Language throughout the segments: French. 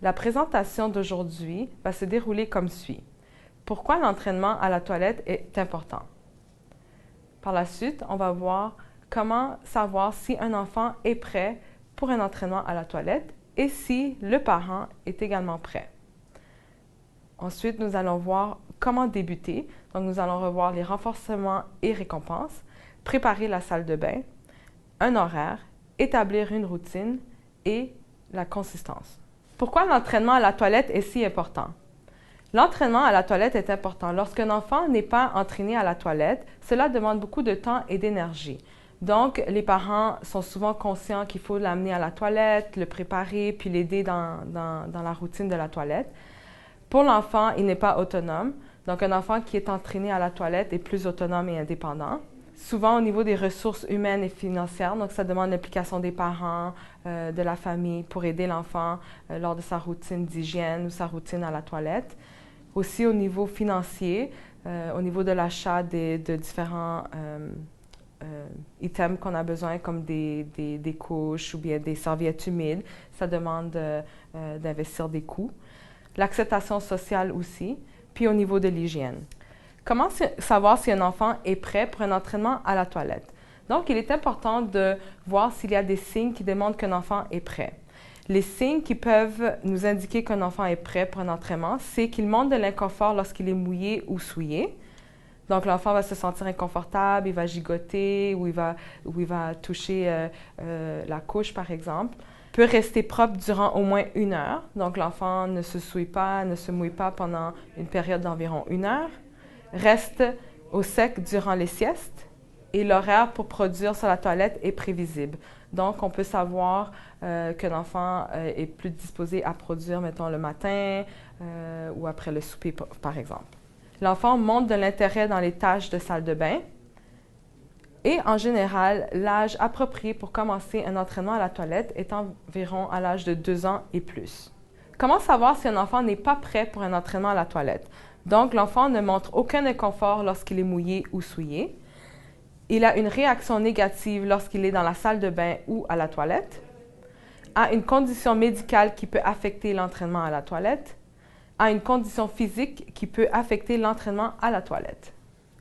La présentation d'aujourd'hui va se dérouler comme suit. Pourquoi l'entraînement à la toilette est important? Par la suite, on va voir comment savoir si un enfant est prêt pour un entraînement à la toilette et si le parent est également prêt. Ensuite, nous allons voir comment débuter. Donc, nous allons revoir les renforcements et récompenses, préparer la salle de bain, un horaire, établir une routine et la consistance. Pourquoi l'entraînement à la toilette est si important? L'entraînement à la toilette est important. Lorsqu'un enfant n'est pas entraîné à la toilette, cela demande beaucoup de temps et d'énergie. Donc, les parents sont souvent conscients qu'il faut l'amener à la toilette, le préparer, puis l'aider dans la routine de la toilette. Pour l'enfant, il n'est pas autonome. Donc, un enfant qui est entraîné à la toilette est plus autonome et indépendant. Souvent au niveau des ressources humaines et financières, donc ça demande l'implication des parents, de la famille pour aider l'enfant lors de sa routine d'hygiène ou sa routine à la toilette. Aussi au niveau financier, au niveau de l'achat de différents items qu'on a besoin, comme des couches ou bien des serviettes humides, ça demande d'investir des coûts. L'acceptation sociale aussi, puis au niveau de l'hygiène. Comment savoir si un enfant est prêt pour un entraînement à la toilette? Donc, il est important de voir s'il y a des signes qui démontrent qu'un enfant est prêt. Les signes qui peuvent nous indiquer qu'un enfant est prêt pour un entraînement, c'est qu'il montre de l'inconfort lorsqu'il est mouillé ou souillé. Donc, l'enfant va se sentir inconfortable, il va gigoter ou il va toucher la couche, par exemple. Peut rester propre durant au moins 1 heure. Donc, l'enfant ne se souille pas, ne se mouille pas pendant une période d'environ 1 heure. Reste au sec durant les siestes et l'horaire pour produire sur la toilette est prévisible. Donc, on peut savoir qu'un enfant est plus disposé à produire, mettons, le matin ou après le souper, par exemple. L'enfant montre de l'intérêt dans les tâches de salle de bain et, en général, l'âge approprié pour commencer un entraînement à la toilette est environ à l'âge de 2 ans et plus. Comment savoir si un enfant n'est pas prêt pour un entraînement à la toilette? Donc, l'enfant ne montre aucun inconfort lorsqu'il est mouillé ou souillé. Il a une réaction négative lorsqu'il est dans la salle de bain ou à la toilette. A une condition médicale qui peut affecter l'entraînement à la toilette. A une condition physique qui peut affecter l'entraînement à la toilette.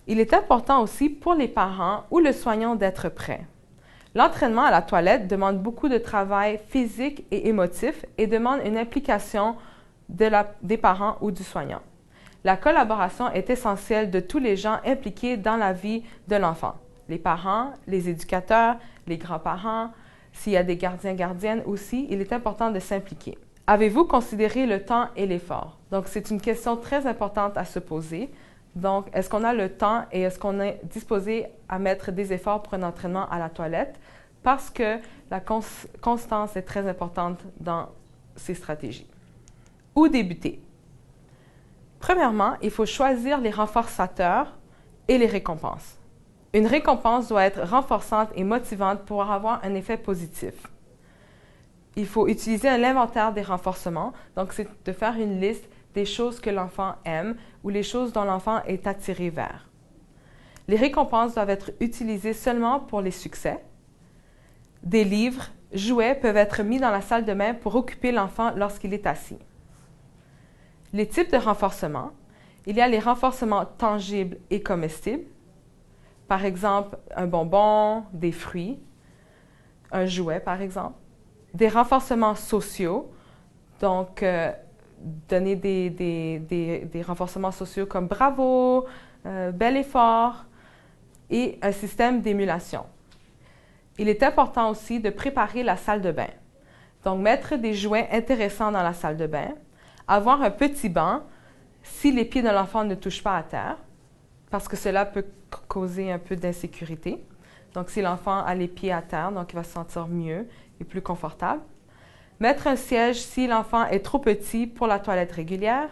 Il est important aussi pour les parents ou le soignant d'être prêt. L'entraînement à la toilette demande beaucoup de travail physique et émotif et demande une implication des parents ou du soignant. La collaboration est essentielle de tous les gens impliqués dans la vie de l'enfant. Les parents, les éducateurs, les grands-parents, s'il y a des gardiens-gardiennes aussi, il est important de s'impliquer. Avez-vous considéré le temps et l'effort? Donc, c'est une question très importante à se poser. Donc, est-ce qu'on a le temps et est-ce qu'on est disposé à mettre des efforts pour un entraînement à la toilette? Parce que la constance est très importante dans ces stratégies. Où débuter? Premièrement, il faut choisir les renforçateurs et les récompenses. Une récompense doit être renforçante et motivante pour avoir un effet positif. Il faut utiliser l'inventaire des renforcements, donc c'est de faire une liste des choses que l'enfant aime ou les choses dont l'enfant est attiré vers. Les récompenses doivent être utilisées seulement pour les succès. Des livres, jouets peuvent être mis dans la salle de bain pour occuper l'enfant lorsqu'il est assis. Les types de renforcement. Il y a les renforcements tangibles et comestibles. Par exemple, un bonbon, des fruits, un jouet, par exemple. Des renforcements sociaux, donc donner des renforcements sociaux comme bravo, bel effort et un système d'émulation. Il est important aussi de préparer la salle de bain. Donc, mettre des jouets intéressants dans la salle de bain, avoir un petit banc si les pieds de l'enfant ne touchent pas à terre, parce que cela peut causer un peu d'insécurité. Donc, si l'enfant a les pieds à terre, donc il va se sentir mieux et plus confortable. Mettre un siège si l'enfant est trop petit pour la toilette régulière.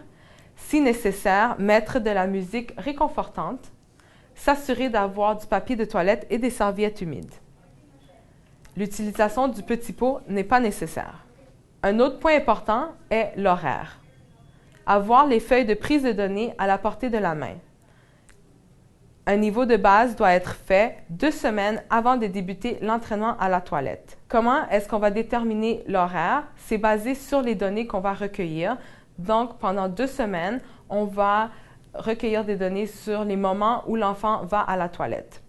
Si nécessaire, mettre de la musique réconfortante. S'assurer d'avoir du papier de toilette et des serviettes humides. L'utilisation du petit pot n'est pas nécessaire. Un autre point important est l'horaire. Avoir les feuilles de prise de données à la portée de la main. Un niveau de base doit être fait 2 semaines avant de débuter l'entraînement à la toilette. Comment est-ce qu'on va déterminer l'horaire? C'est basé sur les données qu'on va recueillir. Donc, pendant 2 semaines, on va recueillir des données sur les moments où l'enfant va à la toilette.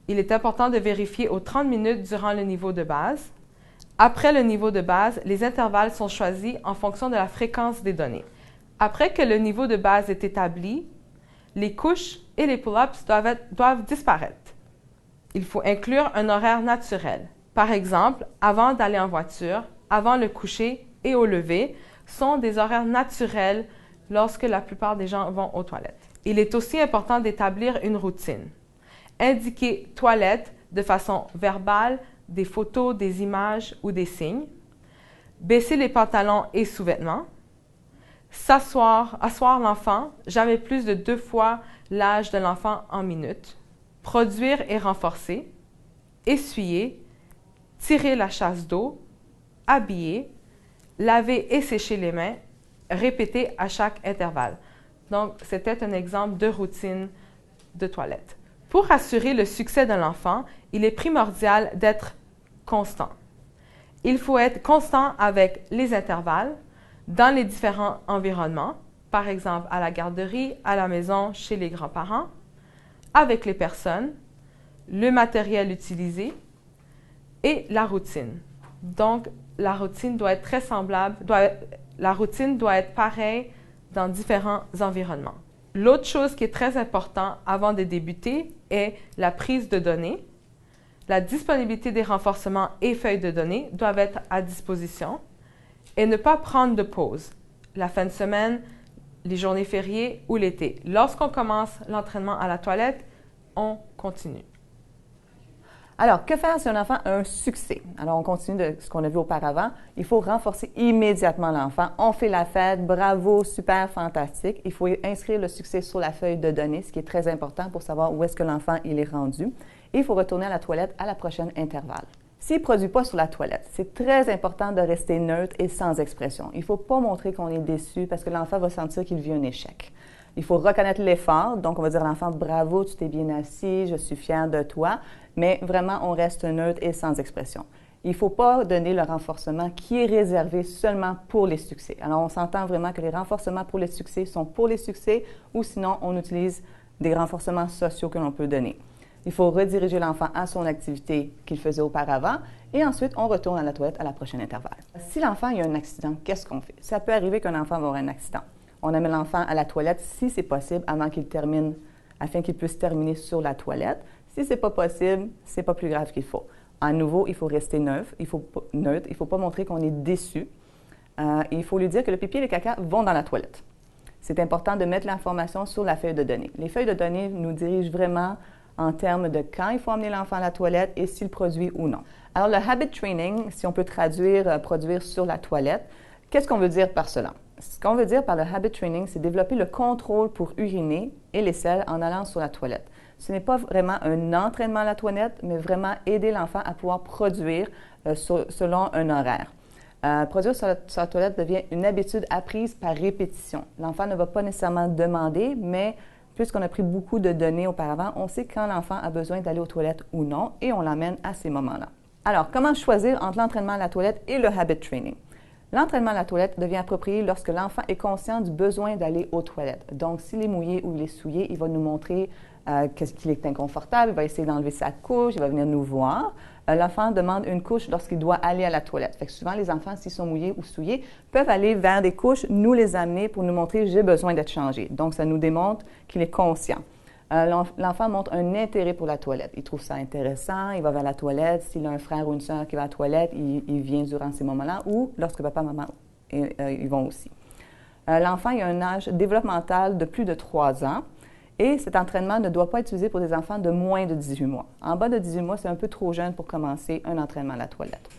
Il est important de vérifier aux 30 minutes durant le niveau de base. Après le niveau de base, les intervalles sont choisis en fonction de la fréquence des données. Après que le niveau de base est établi, les couches et les pull-ups doivent disparaître. Il faut inclure un horaire naturel. Par exemple, avant d'aller en voiture, avant le coucher et au lever, sont des horaires naturels lorsque la plupart des gens vont aux toilettes. Il est aussi important d'établir une routine. Indiquer toilette de façon verbale, des photos, des images ou des signes. Baisser les pantalons et sous-vêtements. Asseoir l'enfant, jamais plus de 2 fois l'âge de l'enfant en minutes. Produire et renforcer. Essuyer. Tirer la chasse d'eau. Habiller. Laver et sécher les mains. Répéter à chaque intervalle. Donc, c'était un exemple de routine de toilette. Pour assurer le succès de l'enfant, il est primordial d'être constant. Il faut être constant avec les intervalles dans les différents environnements, par exemple à la garderie, à la maison, chez les grands-parents, avec les personnes, le matériel utilisé et la routine. Donc, la routine doit être très semblable, la routine doit être pareille dans différents environnements. L'autre chose qui est très importante avant de débuter est la prise de données. La disponibilité des renforcements et feuilles de données doivent être à disposition et ne pas prendre de pause la fin de semaine, les journées fériées ou l'été. Lorsqu'on commence l'entraînement à la toilette, on continue. Alors, que faire si un enfant a un succès? Alors, on continue de ce qu'on a vu auparavant. Il faut renforcer immédiatement l'enfant. On fait la fête, bravo, super, fantastique. Il faut inscrire le succès sur la feuille de données, ce qui est très important pour savoir où est-ce que l'enfant il est rendu. Et il faut retourner à la toilette à la prochaine intervalle. S'il ne produit pas sur la toilette, c'est très important de rester neutre et sans expression. Il ne faut pas montrer qu'on est déçu parce que l'enfant va sentir qu'il vit un échec. Il faut reconnaître l'effort, donc on va dire à l'enfant « Bravo, tu t'es bien assis, je suis fière de toi », mais vraiment, on reste neutre et sans expression. Il ne faut pas donner le renforcement qui est réservé seulement pour les succès. Alors, on s'entend vraiment que les renforcements pour les succès sont pour les succès ou sinon, on utilise des renforcements sociaux que l'on peut donner. Il faut rediriger l'enfant à son activité qu'il faisait auparavant et ensuite, on retourne à la toilette à la prochaine intervalle. Si l'enfant a un accident, qu'est-ce qu'on fait? Ça peut arriver qu'un enfant va avoir un accident. On amène l'enfant à la toilette si c'est possible avant qu'il termine, afin qu'il puisse terminer sur la toilette. Si ce n'est pas possible, ce n'est pas plus grave qu'il faut. À nouveau, il faut rester neutre, il ne faut pas montrer qu'on est déçu. Il faut lui dire que le pipi et le caca vont dans la toilette. C'est important de mettre l'information sur la feuille de données. Les feuilles de données nous dirigent vraiment en termes de quand il faut amener l'enfant à la toilette et s'il produit ou non. Alors, le habit training, si on peut traduire produire sur la toilette, qu'est-ce qu'on veut dire par cela? Ce qu'on veut dire par le habit training, c'est développer le contrôle pour uriner et les selles en allant sur la toilette. Ce n'est pas vraiment un entraînement à la toilette, mais vraiment aider l'enfant à pouvoir produire selon un horaire. Produire sur la toilette devient une habitude apprise par répétition. L'enfant ne va pas nécessairement demander, mais puisqu'on a pris beaucoup de données auparavant, on sait quand l'enfant a besoin d'aller aux toilettes ou non et on l'emmène à ces moments-là. Alors, comment choisir entre l'entraînement à la toilette et le habit training? L'entraînement à la toilette devient approprié lorsque l'enfant est conscient du besoin d'aller aux toilettes. Donc, s'il est mouillé ou il est souillé, il va nous montrer qu'il est inconfortable, il va essayer d'enlever sa couche, il va venir nous voir. L'enfant demande une couche lorsqu'il doit aller à la toilette. Fait que souvent, les enfants, s'ils sont mouillés ou souillés, peuvent aller vers des couches, nous les amener pour nous montrer « j'ai besoin d'être changé ». Donc, ça nous démontre qu'il est conscient. L'enfant montre un intérêt pour la toilette. Il trouve ça intéressant, il va vers la toilette. S'il a un frère ou une sœur qui va à la toilette, il vient durant ces moments-là ou lorsque papa et maman ils vont aussi. L'enfant a un âge développemental de plus de 3 ans et cet entraînement ne doit pas être utilisé pour des enfants de moins de 18 mois. En bas de 18 mois, c'est un peu trop jeune pour commencer un entraînement à la toilette.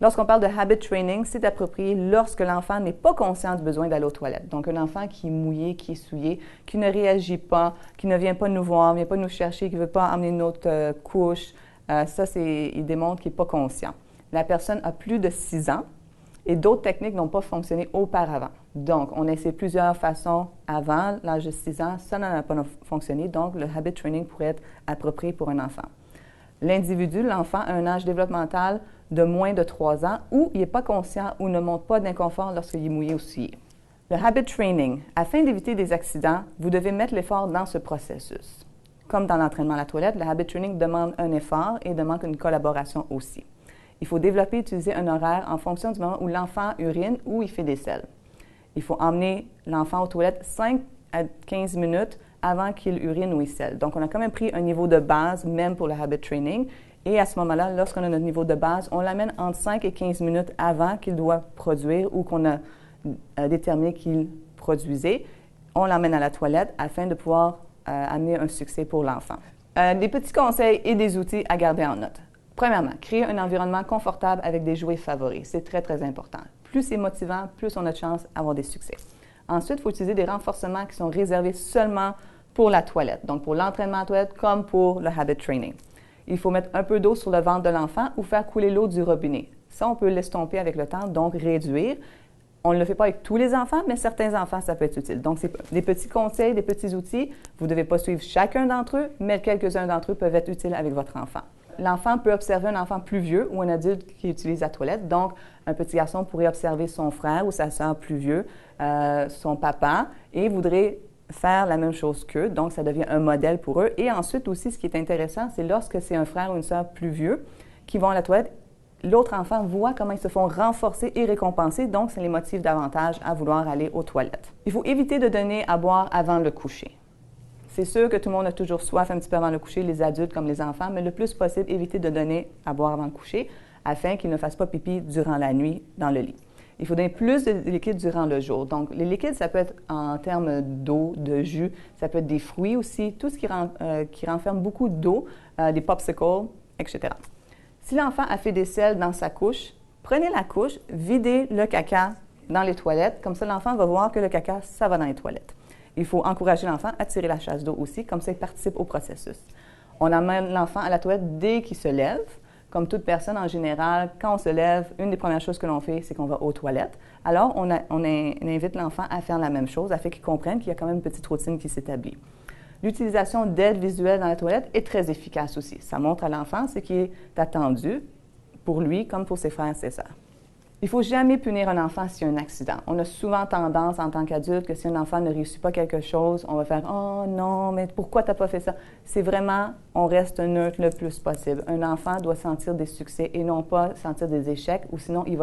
Lorsqu'on parle de habit training, c'est approprié lorsque l'enfant n'est pas conscient du besoin d'aller aux toilettes. Donc, un enfant qui est mouillé, qui est souillé, qui ne réagit pas, qui ne vient pas nous voir, ne vient pas nous chercher, qui ne veut pas emmener une autre couche, il démontre qu'il n'est pas conscient. La personne a plus de 6 ans et d'autres techniques n'ont pas fonctionné auparavant. Donc, on a essayé plusieurs façons avant l'âge de 6 ans, ça n'a pas fonctionné, donc le habit training pourrait être approprié pour un enfant. L'individu, l'enfant, a un âge développemental de moins de 3 ans où il n'est pas conscient ou ne montre pas d'inconfort lorsqu'il est mouillé ou souillé. Le habit training, afin d'éviter des accidents, vous devez mettre l'effort dans ce processus. Comme dans l'entraînement à la toilette, le habit training demande un effort et demande une collaboration aussi. Il faut développer et utiliser un horaire en fonction du moment où l'enfant urine ou il fait des selles. Il faut emmener l'enfant aux toilettes 5 à 15 minutes avant qu'il urine ou il selle. Donc, on a quand même pris un niveau de base, même pour le habit training. Et à ce moment-là, lorsqu'on a notre niveau de base, on l'amène entre 5 et 15 minutes avant qu'il doit produire ou qu'on a déterminé qu'il produisait. On l'emmène à la toilette afin de pouvoir amener un succès pour l'enfant. Des petits conseils et des outils à garder en note. Premièrement, créer un environnement confortable avec des jouets favoris. C'est très, très important. Plus c'est motivant, plus on a de chance d'avoir des succès. Ensuite, il faut utiliser des renforcements qui sont réservés seulement pour la toilette, donc pour l'entraînement à la toilette comme pour le habit training. Il faut mettre un peu d'eau sur le ventre de l'enfant ou faire couler l'eau du robinet. Ça, on peut l'estomper avec le temps, donc réduire. On ne le fait pas avec tous les enfants, mais certains enfants, ça peut être utile. Donc, c'est des petits conseils, des petits outils. Vous ne devez pas suivre chacun d'entre eux, mais quelques-uns d'entre eux peuvent être utiles avec votre enfant. L'enfant peut observer un enfant plus vieux ou un adulte qui utilise la toilette. Donc, un petit garçon pourrait observer son frère ou sa sœur plus vieux, son papa, et voudrait faire la même chose qu'eux. Donc, ça devient un modèle pour eux. Et ensuite aussi, ce qui est intéressant, c'est lorsque c'est un frère ou une sœur plus vieux qui vont à la toilette, l'autre enfant voit comment ils se font renforcer et récompenser. Donc, ça les motive davantage à vouloir aller aux toilettes. Il faut éviter de donner à boire avant le coucher. C'est sûr que tout le monde a toujours soif un petit peu avant le coucher, les adultes comme les enfants, mais le plus possible, éviter de donner à boire avant le coucher afin qu'ils ne fassent pas pipi durant la nuit dans le lit. Il faut donner plus de liquide durant le jour. Donc, les liquides, ça peut être en termes d'eau, de jus, ça peut être des fruits aussi, tout ce qui renferme beaucoup d'eau, des popsicles, etc. Si l'enfant a fait des selles dans sa couche, prenez la couche, videz le caca dans les toilettes, comme ça l'enfant va voir que le caca, ça va dans les toilettes. Il faut encourager l'enfant à tirer la chasse d'eau aussi, comme ça il participe au processus. On amène l'enfant à la toilette dès qu'il se lève. Comme toute personne en général, quand on se lève, une des premières choses que l'on fait, c'est qu'on va aux toilettes. Alors, on invite l'enfant à faire la même chose, afin qu'il comprenne qu'il y a quand même une petite routine qui s'établit. L'utilisation d'aides visuelles dans la toilette est très efficace aussi. Ça montre à l'enfant ce qui est attendu pour lui comme pour ses frères et ses sœurs. Il ne faut jamais punir un enfant s'il y a un accident. On a souvent tendance en tant qu'adulte que si un enfant ne réussit pas quelque chose, on va faire « Oh non, mais pourquoi tu n'as pas fait ça? » C'est vraiment, on reste neutre le plus possible. Un enfant doit sentir des succès et non pas sentir des échecs ou sinon il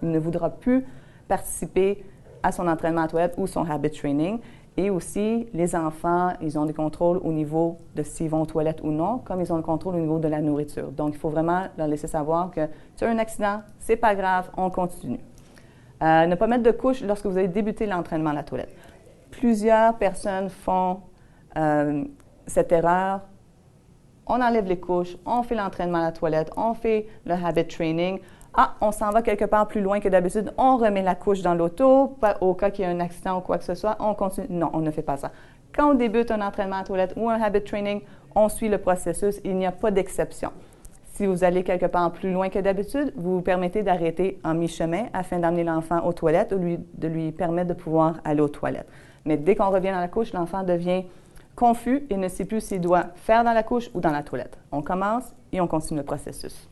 ne voudra plus participer à son entraînement à toilette ou son habit training. Et aussi, les enfants, ils ont des contrôles au niveau de s'ils vont aux toilettes ou non, comme ils ont le contrôle au niveau de la nourriture. Donc, il faut vraiment leur laisser savoir que tu as un accident, c'est pas grave, on continue. Ne pas mettre de couche lorsque vous avez débuté l'entraînement à la toilette. Plusieurs personnes font cette erreur. On enlève les couches, on fait l'entraînement à la toilette, on fait le habit training. Ah, on s'en va quelque part plus loin que d'habitude, on remet la couche dans l'auto, au cas qu'il y ait un accident ou quoi que ce soit, on continue. Non, on ne fait pas ça. Quand on débute un entraînement à la toilette ou un habit training, on suit le processus, il n'y a pas d'exception. Si vous allez quelque part plus loin que d'habitude, vous vous permettez d'arrêter en mi-chemin afin d'amener l'enfant aux toilettes ou de lui permettre de pouvoir aller aux toilettes. Mais dès qu'on revient dans la couche, l'enfant devient confus et ne sait plus s'il doit faire dans la couche ou dans la toilette. On commence et on continue le processus.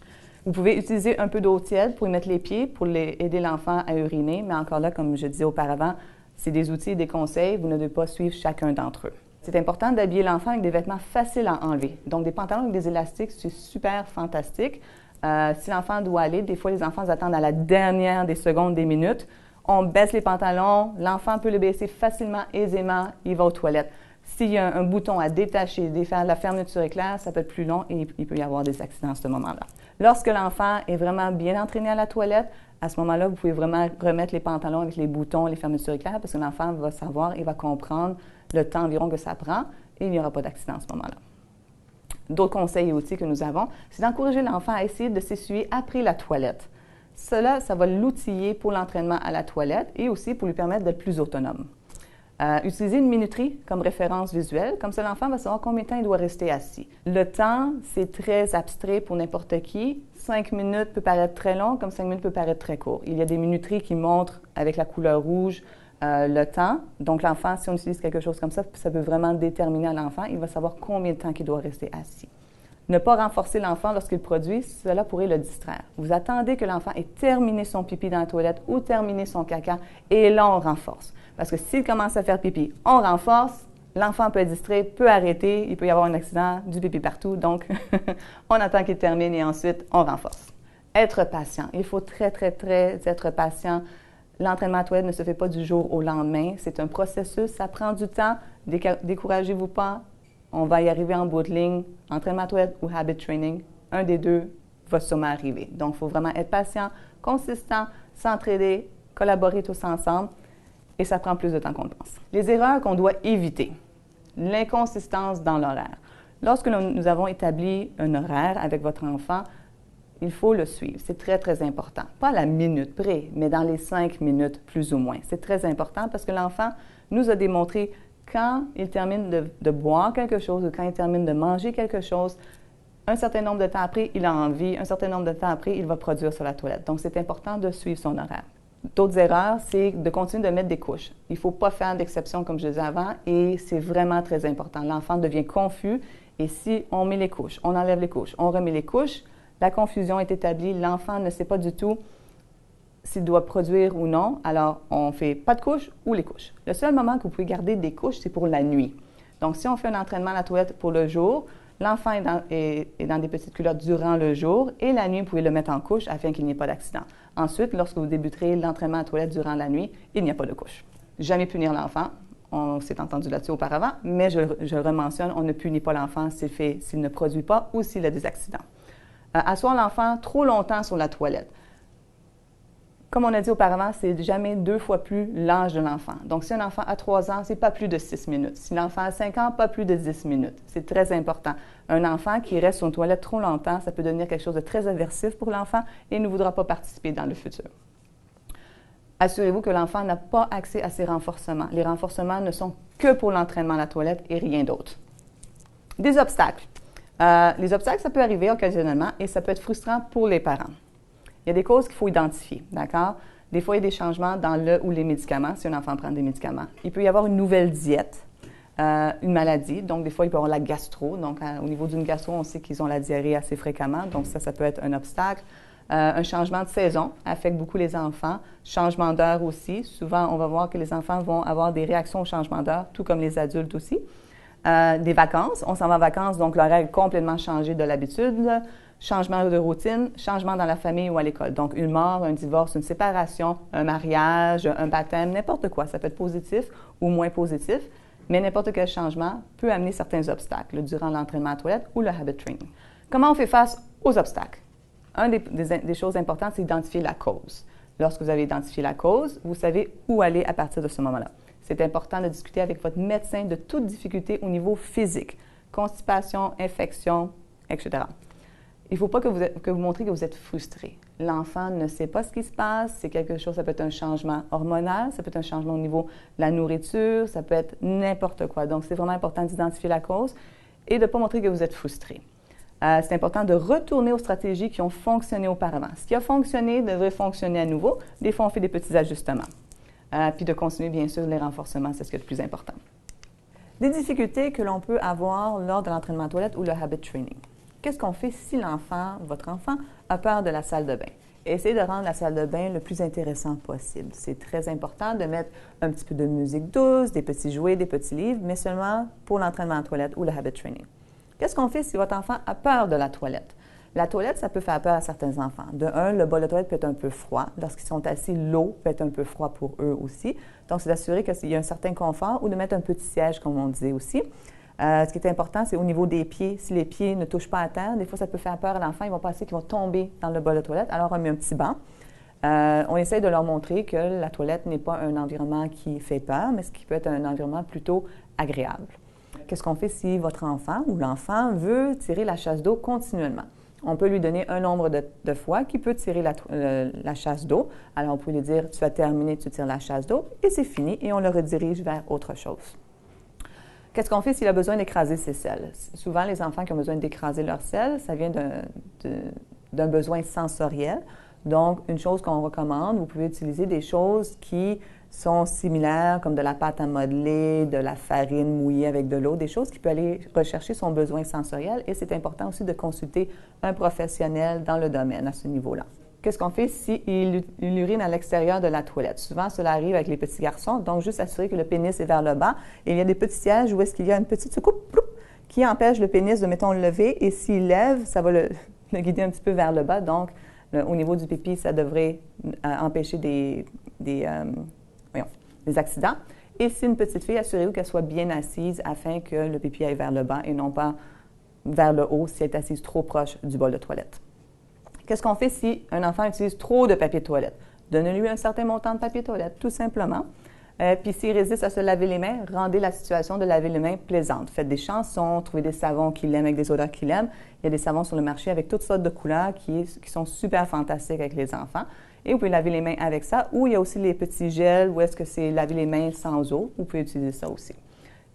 Vous pouvez utiliser un peu d'eau tiède pour y mettre les pieds, pour aider l'enfant à uriner, mais encore là, comme je disais auparavant, c'est des outils et des conseils, vous ne devez pas suivre chacun d'entre eux. C'est important d'habiller l'enfant avec des vêtements faciles à enlever. Donc, des pantalons avec des élastiques, c'est super fantastique. Si l'enfant doit aller, des fois, les enfants attendent à la dernière des secondes, des minutes. On baisse les pantalons, l'enfant peut le baisser facilement, aisément, il va aux toilettes. S'il y a un bouton à détacher, défaire la fermeture éclair, ça peut être plus long et il peut y avoir des accidents à ce moment-là. Lorsque l'enfant est vraiment bien entraîné à la toilette, à ce moment-là, vous pouvez vraiment remettre les pantalons avec les boutons, les fermetures éclair, parce que l'enfant va savoir et va comprendre le temps environ que ça prend et il n'y aura pas d'accident à ce moment-là. D'autres conseils et outils que nous avons, c'est d'encourager l'enfant à essayer de s'essuyer après la toilette. Cela, ça va l'outiller pour l'entraînement à la toilette et aussi pour lui permettre d'être plus autonome. Utilisez une minuterie comme référence visuelle, comme ça l'enfant va savoir combien de temps il doit rester assis. Le temps, c'est très abstrait pour n'importe qui. 5 minutes peut paraître très long, comme 5 minutes peut paraître très court. Il y a des minuteries qui montrent avec la couleur rouge le temps. Donc l'enfant, si on utilise quelque chose comme ça peut vraiment déterminer à l'enfant, il va savoir combien de temps il doit rester assis. Ne pas renforcer l'enfant lorsqu'il produit, cela pourrait le distraire. Vous attendez que l'enfant ait terminé son pipi dans la toilette ou terminé son caca, et là, on renforce. Parce que s'il commence à faire pipi, on renforce, l'enfant peut être distrait, peut arrêter, il peut y avoir un accident, du pipi partout, donc on attend qu'il termine et ensuite, on renforce. Être patient. Il faut très, très, très être patient. L'entraînement à toilette ne se fait pas du jour au lendemain. C'est un processus, ça prend du temps. Découragez-vous pas. On va y arriver en bout de ligne. Entraînement à toilette ou habit training, un des deux va sûrement arriver. Donc, il faut vraiment être patient, consistant, s'entraider, collaborer tous ensemble, et ça prend plus de temps qu'on le pense. Les erreurs qu'on doit éviter. L'inconsistance dans l'horaire. Lorsque nous avons établi un horaire avec votre enfant, il faut le suivre. C'est très, très important. Pas à la minute près, mais dans les 5 minutes plus ou moins. C'est très important parce que l'enfant nous a démontré quand il termine de boire quelque chose ou quand il termine de manger quelque chose, un certain nombre de temps après, il a envie, un certain nombre de temps après, il va produire sur la toilette. Donc, c'est important de suivre son horaire. D'autres erreurs, c'est de continuer de mettre des couches. Il ne faut pas faire d'exception, comme je disais avant, et c'est vraiment très important. L'enfant devient confus, et si on met les couches, on enlève les couches, on remet les couches, la confusion est établie, l'enfant ne sait pas du tout s'il doit produire ou non, alors on ne fait pas de couches ou les couches. Le seul moment que vous pouvez garder des couches, c'est pour la nuit. Donc, si on fait un entraînement à la toilette pour le jour, l'enfant est dans des petites culottes durant le jour et la nuit, vous pouvez le mettre en couche afin qu'il n'y ait pas d'accident. Ensuite, lorsque vous débuterez l'entraînement à la toilette durant la nuit, il n'y a pas de couche. Jamais punir l'enfant. On s'est entendu là-dessus auparavant, mais je le rementionne, on ne punit pas l'enfant s'il ne produit pas ou s'il a des accidents. Asseoir l'enfant trop longtemps sur la toilette. Comme on a dit auparavant, c'est jamais 2 fois plus l'âge de l'enfant. Donc, si un enfant a 3 ans, c'est pas plus de 6 minutes. Si l'enfant a 5 ans, pas plus de 10 minutes. C'est très important. Un enfant qui reste sur une toilette trop longtemps, ça peut devenir quelque chose de très aversif pour l'enfant et il ne voudra pas participer dans le futur. Assurez-vous que l'enfant n'a pas accès à ces renforcements. Les renforcements ne sont que pour l'entraînement à la toilette et rien d'autre. Des obstacles. Les obstacles, ça peut arriver occasionnellement et ça peut être frustrant pour les parents. Il y a des causes qu'il faut identifier, d'accord? Des fois, il y a des changements dans le ou les médicaments, si un enfant prend des médicaments. Il peut y avoir une nouvelle diète, une maladie. Donc, des fois, il peut y avoir la gastro. Donc, au niveau d'une gastro, on sait qu'ils ont la diarrhée assez fréquemment. Donc, ça peut être un obstacle. Un changement de saison affecte beaucoup les enfants. Changement d'heure aussi. Souvent, on va voir que les enfants vont avoir des réactions au changement d'heure, tout comme les adultes aussi. Des vacances. On s'en va en vacances, donc l'horaire est complètement changé de l'habitude. Changement de routine, changement dans la famille ou à l'école. Donc, une mort, un divorce, une séparation, un mariage, un baptême, n'importe quoi. Ça peut être positif ou moins positif, mais n'importe quel changement peut amener certains obstacles durant l'entraînement à la toilette ou le habit training. Comment on fait face aux obstacles? Une des choses importantes, c'est d'identifier la cause. Lorsque vous avez identifié la cause, vous savez où aller à partir de ce moment-là. C'est important de discuter avec votre médecin de toute difficulté au niveau physique, constipation, infection, etc. Il ne faut pas que vous montriez que vous êtes frustré. L'enfant ne sait pas ce qui se passe, c'est quelque chose, ça peut être un changement hormonal, ça peut être un changement au niveau de la nourriture, ça peut être n'importe quoi. Donc, c'est vraiment important d'identifier la cause et de ne pas montrer que vous êtes frustré. C'est important de retourner aux stratégies qui ont fonctionné auparavant. Ce qui a fonctionné devrait fonctionner à nouveau. Des fois, on fait des petits ajustements. Puis de continuer, bien sûr, les renforcements, c'est ce qui est le plus important. Des difficultés que l'on peut avoir lors de l'entraînement à toilette ou le habit training. Qu'est-ce qu'on fait si votre enfant, a peur de la salle de bain? Essayez de rendre la salle de bain le plus intéressant possible. C'est très important de mettre un petit peu de musique douce, des petits jouets, des petits livres, mais seulement pour l'entraînement à toilette ou le habit training. Qu'est-ce qu'on fait si votre enfant a peur de la toilette? La toilette, ça peut faire peur à certains enfants. De un, le bol de toilette peut être un peu froid. Lorsqu'ils sont assis, l'eau peut être un peu froid pour eux aussi. Donc, c'est d'assurer qu'il y a un certain confort ou de mettre un petit siège, comme on disait aussi. Ce qui est important, c'est au niveau des pieds. Si les pieds ne touchent pas à terre, des fois, ça peut faire peur à l'enfant. Ils vont penser qu'ils vont tomber dans le bol de toilette. Alors, on met un petit banc. On essaie de leur montrer que la toilette n'est pas un environnement qui fait peur, mais ce qui peut être un environnement plutôt agréable. Qu'est-ce qu'on fait si votre enfant ou l'enfant veut tirer la chasse d'eau continuellement? On peut lui donner un nombre de fois qui peut tirer la chasse d'eau. Alors, on peut lui dire, tu as terminé, tu tires la chasse d'eau, et c'est fini, et on le redirige vers autre chose. Qu'est-ce qu'on fait s'il a besoin d'écraser ses selles? Souvent, les enfants qui ont besoin d'écraser leurs selles, ça vient d'un besoin sensoriel. Donc, une chose qu'on recommande, vous pouvez utiliser des choses qui sont similaires, comme de la pâte à modeler, de la farine mouillée avec de l'eau, des choses qui peuvent aller rechercher son besoin sensoriel. Et c'est important aussi de consulter un professionnel dans le domaine à ce niveau-là. Qu'est-ce qu'on fait s'il urine à l'extérieur de la toilette? Souvent, cela arrive avec les petits garçons, donc juste assurer que le pénis est vers le bas. Et il y a des petits sièges où est-ce qu'il y a une petite soucoupe qui empêche le pénis de, mettons, le lever. Et s'il lève, ça va le guider un petit peu vers le bas. Donc, au niveau du pipi, ça devrait empêcher des accidents. Et si une petite fille, assurez-vous qu'elle soit bien assise afin que le pipi aille vers le bas et non pas vers le haut si elle est assise trop proche du bol de toilette. Qu'est-ce qu'on fait si un enfant utilise trop de papier de toilette? Donnez-lui un certain montant de papier de toilette, tout simplement. Puis s'il résiste à se laver les mains, rendez la situation de laver les mains plaisante. Faites des chansons, trouvez des savons qu'il aime avec des odeurs qu'il aime. Il y a des savons sur le marché avec toutes sortes de couleurs qui sont super fantastiques avec les enfants. Et vous pouvez laver les mains avec ça. Ou il y a aussi les petits gels où est-ce que c'est laver les mains sans eau. Vous pouvez utiliser ça aussi.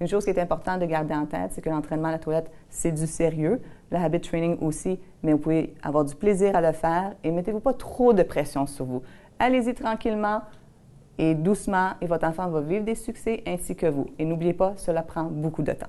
Une chose qui est importante de garder en tête, c'est que l'entraînement à la toilette, c'est du sérieux. Le habit training aussi, mais vous pouvez avoir du plaisir à le faire et mettez-vous pas trop de pression sur vous. Allez-y tranquillement et doucement et votre enfant va vivre des succès ainsi que vous. Et n'oubliez pas, cela prend beaucoup de temps.